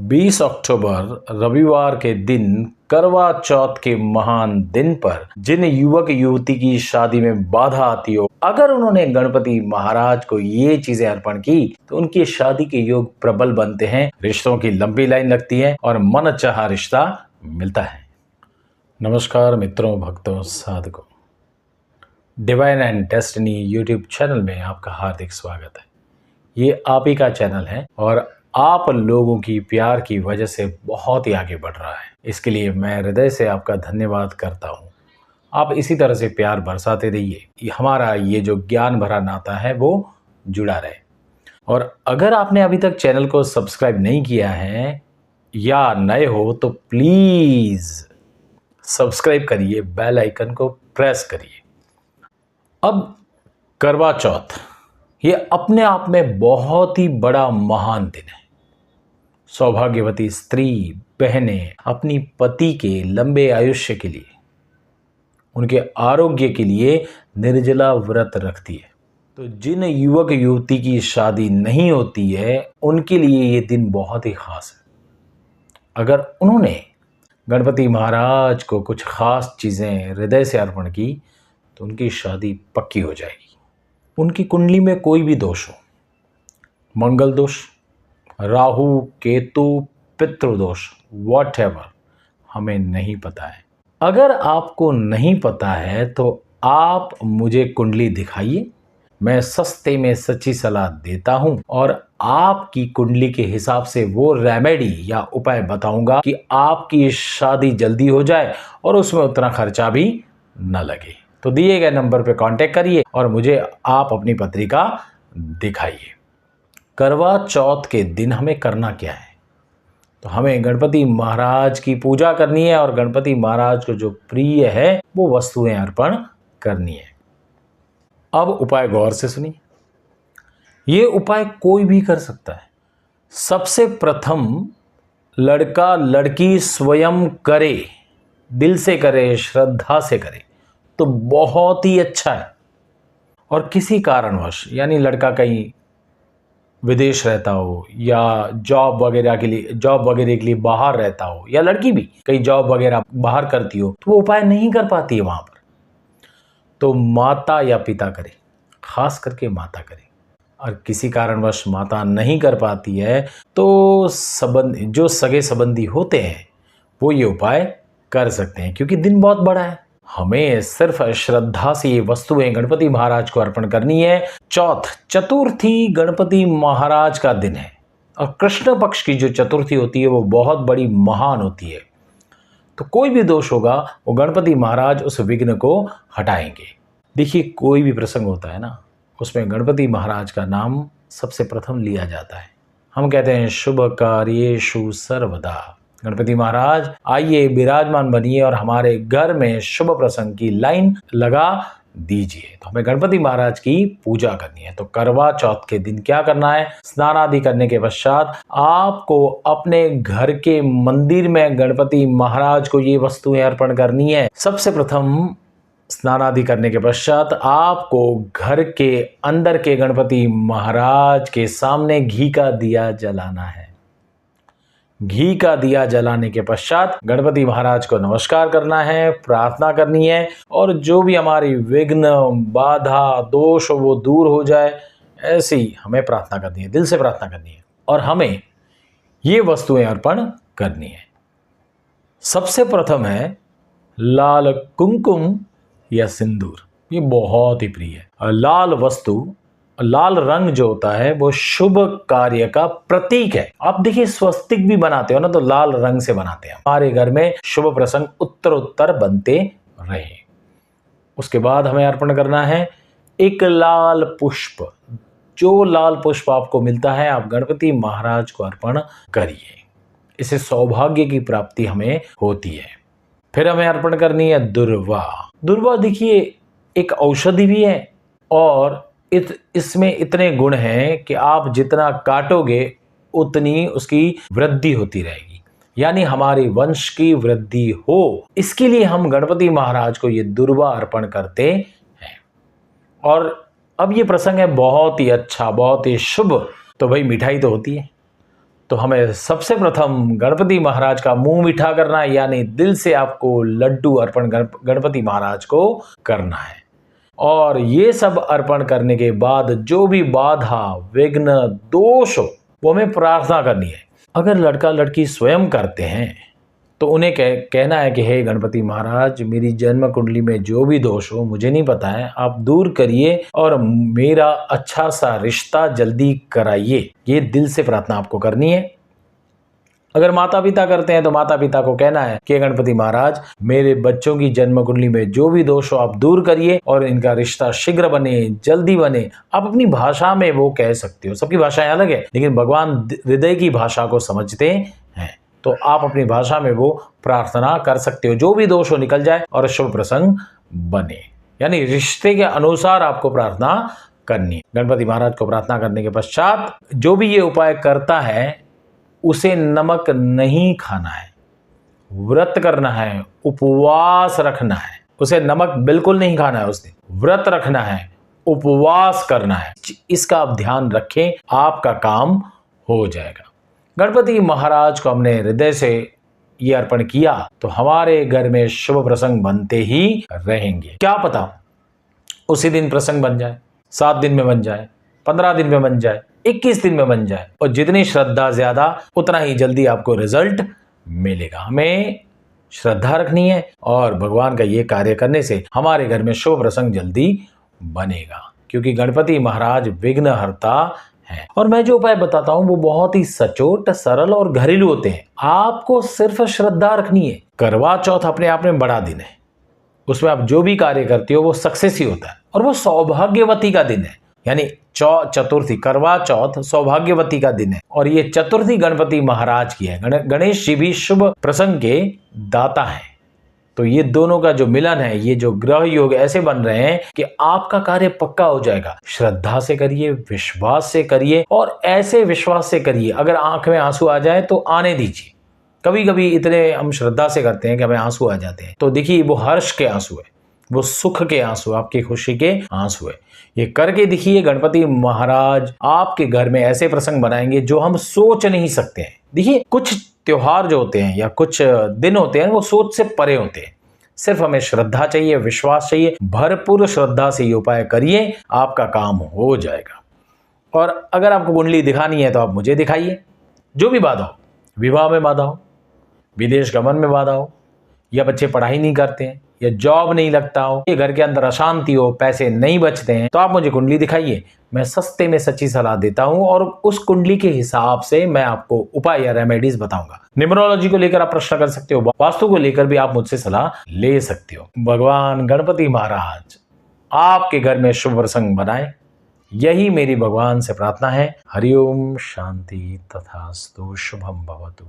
20 अक्टूबर रविवार के दिन करवा चौथ के महान दिन पर जिन युवक युवती की शादी में बाधा आती हो, अगर उन्होंने गणपति महाराज को ये चीजें अर्पण की तो उनकी शादी के योग प्रबल बनते हैं, रिश्तों की लंबी लाइन लगती है और मनचाहा रिश्ता मिलता है। नमस्कार मित्रों, भक्तों, साधकों, divine and destiny YouTube channel में आपका हार्दिक स्वागत है। ये आप ही का चैनल है और आप लोगों की प्यार की वजह से बहुत ही आगे बढ़ रहा है। इसके लिए मैं हृदय से आपका धन्यवाद करता हूँ। आप इसी तरह से प्यार बरसाते रहिए, हमारा ये जो ज्ञान भरा नाता है वो जुड़ा रहे। और अगर आपने अभी तक चैनल को सब्सक्राइब नहीं किया है या नए हो तो प्लीज़ सब्सक्राइब करिए, बेल आइकन को प्रेस करिए। अब करवा चौथ ये अपने आप में बहुत ही बड़ा महान दिन है। सौभाग्यवती स्त्री बहनें अपनी पति के लंबे आयुष्य के लिए, उनके आरोग्य के लिए निर्जला व्रत रखती है। तो जिन युवक युवती की शादी नहीं होती है उनके लिए ये दिन बहुत ही खास है। अगर उन्होंने गणपति महाराज को कुछ खास चीज़ें हृदय से अर्पण की तो उनकी शादी पक्की हो जाएगी। उनकी कुंडली में कोई भी दोष हो, मंगल दोष, राहु केतु पितृदोष, व्हाटएवर, हमें नहीं पता है। अगर आपको नहीं पता है तो आप मुझे कुंडली दिखाइए, मैं सस्ते में सच्ची सलाह देता हूं और आपकी कुंडली के हिसाब से वो रेमेडी या उपाय बताऊंगा कि आपकी शादी जल्दी हो जाए और उसमें उतना खर्चा भी न लगे। तो दिए गए नंबर पे कांटेक्ट करिए और मुझे आप अपनी पत्रिका दिखाइए। करवा चौथ के दिन हमें करना क्या है? तो हमें गणपति महाराज की पूजा करनी है और गणपति महाराज को जो प्रिय है वो वस्तुएं अर्पण करनी है। अब उपाय गौर से सुनिए। ये उपाय कोई भी कर सकता है। सबसे प्रथम लड़का लड़की स्वयं करे, दिल से करे, श्रद्धा से करे तो बहुत ही अच्छा है। और किसी कारणवश, यानी लड़का कहीं विदेश रहता हो या जॉब वगैरह के लिए बाहर रहता हो या लड़की भी कहीं जॉब वगैरह बाहर करती हो तो वो उपाय नहीं कर पाती है वहां पर, तो माता या पिता करे, खास करके माता करे। और किसी कारणवश माता नहीं कर पाती है तो जो सगे संबंधी होते हैं वो ये उपाय कर सकते हैं, क्योंकि दिन बहुत बड़ा है। हमें सिर्फ श्रद्धा से ये वस्तुएं गणपति महाराज को अर्पण करनी है। चौथ चतुर्थी गणपति महाराज का दिन है और कृष्ण पक्ष की जो चतुर्थी होती है वो बहुत बड़ी महान होती है। तो कोई भी दोष होगा वो गणपति महाराज उस विघ्न को हटाएंगे। देखिए, कोई भी प्रसंग होता है ना, उसमें गणपति महाराज का नाम सबसे प्रथम लिया जाता है। हम कहते हैं शुभ कार्येषु सर्वदा। गणपति महाराज आइए, विराजमान बनिए और हमारे घर में शुभ प्रसंग की लाइन लगा दीजिए। तो हमें गणपति महाराज की पूजा करनी है। तो करवा चौथ के दिन क्या करना है? स्नान आदि करने के पश्चात आपको अपने घर के मंदिर में गणपति महाराज को ये वस्तुएं अर्पण करनी है। सबसे प्रथम स्नान आदि करने के पश्चात आपको घर के अंदर के गणपति महाराज के सामने घी का दिया जलाना है। घी का दिया जलाने के पश्चात गणपति महाराज को नमस्कार करना है, प्रार्थना करनी है और जो भी हमारी विघ्न, बाधा, दोष वो दूर हो जाए, ऐसी हमें प्रार्थना करनी है, दिल से प्रार्थना करनी है और हमें ये वस्तुएं अर्पण करनी है। सबसे प्रथम है लाल कुमकुम या सिंदूर। ये बहुत ही प्रिय है। लाल वस्तु, लाल रंग जो होता है वो शुभ कार्य का प्रतीक है। आप देखिए, स्वस्तिक भी बनाते हो ना तो लाल रंग से बनाते हैं। हमारे घर में शुभ प्रसंग उत्तर बनते रहे। उसके बाद हमें अर्पण करना है एक लाल पुष्प। जो लाल पुष्प आपको मिलता है आप गणपति महाराज को अर्पण करिए। इससे सौभाग्य की प्राप्ति हमें होती है। फिर हमें अर्पण करनी है दुर्वा। दुर्वा देखिए एक औषधि भी है और इसमें इतने गुण हैं कि आप जितना काटोगे उतनी उसकी वृद्धि होती रहेगी, यानी हमारे वंश की वृद्धि हो। इसके लिए हम गणपति महाराज को ये दुर्वा अर्पण करते हैं। और अब ये प्रसंग है बहुत ही अच्छा, बहुत ही शुभ। तो भाई मिठाई तो होती है, तो हमें सबसे प्रथम गणपति महाराज का मुंह मीठा करना है, यानी दिल से आपको लड्डू अर्पण गणपति महाराज को करना है। और ये सब अर्पण करने के बाद जो भी बाधा, विघ्न, दोष हो वो हमें प्रार्थना करनी है। अगर लड़का लड़की स्वयं करते हैं तो उन्हें कहना है कि हे गणपति महाराज, मेरी जन्म कुंडली में जो भी दोष हो मुझे नहीं पता है, आप दूर करिए और मेरा अच्छा सा रिश्ता जल्दी कराइए। ये दिल से प्रार्थना आपको करनी है। अगर माता पिता करते हैं तो माता पिता को कहना है कि गणपति महाराज, मेरे बच्चों की जन्म कुंडली में जो भी दोष हो आप दूर करिए और इनका रिश्ता शीघ्र बने, जल्दी बने। आप अपनी भाषा में वो कह सकते हो, सबकी भाषाएं अलग है, लेकिन भगवान हृदय की भाषा को समझते हैं, तो आप अपनी भाषा में वो प्रार्थना कर सकते हो। जो भी दोष हो निकल जाए और शुभ प्रसंग बने, यानी रिश्ते के अनुसार आपको प्रार्थना करनी है। गणपति महाराज को प्रार्थना करने के पश्चात जो भी ये उपाय करता है उसे नमक नहीं खाना है, व्रत करना है, उपवास रखना है। उसे नमक बिल्कुल नहीं खाना है, उस दिन व्रत रखना है, उपवास करना है। इसका आप ध्यान रखें, आपका काम हो जाएगा। गणपति महाराज को हमने हृदय से ये अर्पण किया तो हमारे घर में शुभ प्रसंग बनते ही रहेंगे। क्या पता उसी दिन प्रसंग बन जाए, 7 दिन में बन जाए, 15 दिन में बन जाए, 21 दिन में बन जाए, और जितनी श्रद्धा ज्यादा उतना ही जल्दी आपको रिजल्ट मिलेगा। हमें श्रद्धा रखनी है और भगवान का ये कार्य करने से हमारे घर में शुभ प्रसंग जल्दी बनेगा, क्योंकि गणपति महाराज विघ्नहर्ता है। और मैं जो उपाय बताता हूं वो बहुत ही सचोट, सरल और घरेलू होते हैं। आपको सिर्फ श्रद्धा रखनी है। करवा चौथ अपने आप में बड़ा दिन है, उसमें आप जो भी कार्य करते हो वो सक्सेस ही होता है, और वो सौभाग्यवती का दिन है। यानी चतुर्थी, करवा चौथ सौभाग्यवती का दिन है, और ये चतुर्थी गणपति महाराज की है। गणेश जी भी शुभ प्रसंग के दाता हैं। तो ये दोनों का जो मिलन है, ये जो ग्रह योग ऐसे बन रहे हैं कि आपका कार्य पक्का हो जाएगा। श्रद्धा से करिए, विश्वास से करिए, और ऐसे विश्वास से करिए अगर आंख में आंसू आ जाए तो आने दीजिए। कभी कभी इतने हम श्रद्धा से करते हैं कि हमें आंसू आ जाते हैं, तो देखिए वो हर्ष के आंसू है, वो सुख के आंसू, आपकी खुशी के आंसू है। ये करके दिखिए, गणपति महाराज आपके घर में ऐसे प्रसंग बनाएंगे जो हम सोच नहीं सकते हैं। देखिए कुछ त्योहार जो होते हैं या कुछ दिन होते हैं वो सोच से परे होते हैं। सिर्फ हमें श्रद्धा चाहिए, विश्वास चाहिए। भरपूर श्रद्धा से ये उपाय करिए, आपका काम हो जाएगा। और अगर आपको कुंडली दिखानी है तो आप मुझे दिखाइए। जो भी बाधा हो, विवाह में बाधा हो, विदेश गमन में बाधा हो, या बच्चे पढ़ाई नहीं करते हैं, या जॉब नहीं लगता हो, या घर के अंदर अशांति हो, पैसे नहीं बचते हैं, तो आप मुझे कुंडली दिखाइए। मैं सस्ते में सच्ची सलाह देता हूं और उस कुंडली के हिसाब से मैं आपको उपाय या रेमेडीज बताऊंगा। न्यूमरोलॉजी को लेकर आप प्रश्न कर सकते हो, वास्तु को लेकर भी आप मुझसे सलाह ले सकते हो। भगवान गणपति महाराज आपके घर में शुभ प्रसंग बनाए, यही मेरी भगवान से प्रार्थना है। हरिओम, शांति तथास्तु, शुभम भवतु।